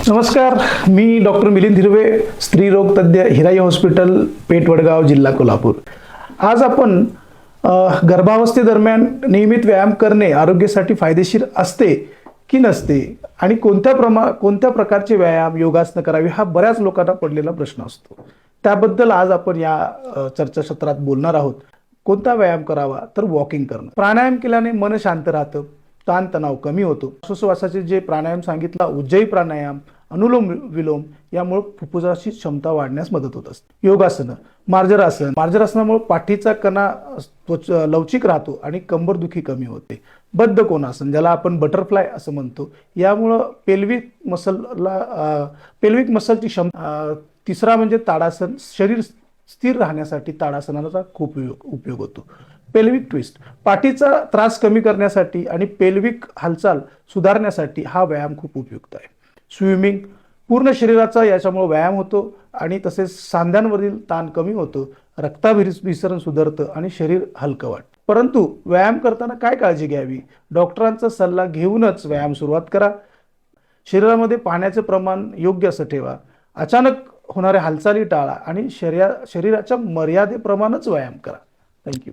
नमस्कार, मी डॉक्टर मिलिंद हिरवे, स्त्रीरोग तज्ञ, हिराई हॉस्पिटल, पेठ, वडगाव, जिल्हा कोल्हापूर। आज आपण गर्भावस्थेदरम्यान नियमित व्यायाम करणे आरोग्यासाठी फायदेशीर असते की नसते आणि कोणत्या प्रकारचे व्यायाम, योगासनं करावी हा बऱ्याच लोकांना पडलेला प्रश्न असतो। त्याबद्दल आज आपण या चर्चासत्रात बोलणार आहोत। कोणता व्यायाम करावा? तर वॉकिंग करणं। प्राणायाम केल्याने मन शांत राहतं, ताणतणाव कमी होतो। श्वासोच्छवासाचे जे प्राणायाम सांगितला, उज्जयी प्राणायाम, अनुलोम विलोम, यामुळे फुफ्फुसाची क्षमता वाढण्यास मदत होत असते। योगासनं, मार्जरासनामुळे पाठीचा कणा लवचिक राहतो आणि कंबरदुखी कमी होते। बद्ध कोणासन, ज्याला आपण बटरफ्लाय असं म्हणतो, यामुळे पेल्विक मसलची क्षमता। तिसरा म्हणजे ताडासन, शरीर स्थिर राहण्यासाठी ताडासनाचा खूप उपयोग होतो। पेल्विक ट्विस्ट, पाठीचा त्रास कमी करण्यासाठी आणि पेल्विक हालचाल सुधारण्यासाठी हा व्यायाम खूप उपयुक्त आहे। स्विमिंग, पूर्ण शरीराचा याच्यामुळे व्यायाम होतो आणि तसेच सांध्यांवरील ताण कमी होतो, रक्ताभिसरण सुधारतं आणि शरीर हलकं वाटतं। परंतु व्यायाम करताना काय काळजी घ्यावी? डॉक्टरांचा सल्ला घेऊनच व्यायाम सुरुवात करा। शरीरामध्ये पाण्याचे प्रमाण योग्य असं ठेवा। अचानक होणाऱ्या हालचाली टाळा आणि शरीराच्या मर्यादेप्रमाणेच व्यायाम करा। थँक्यू।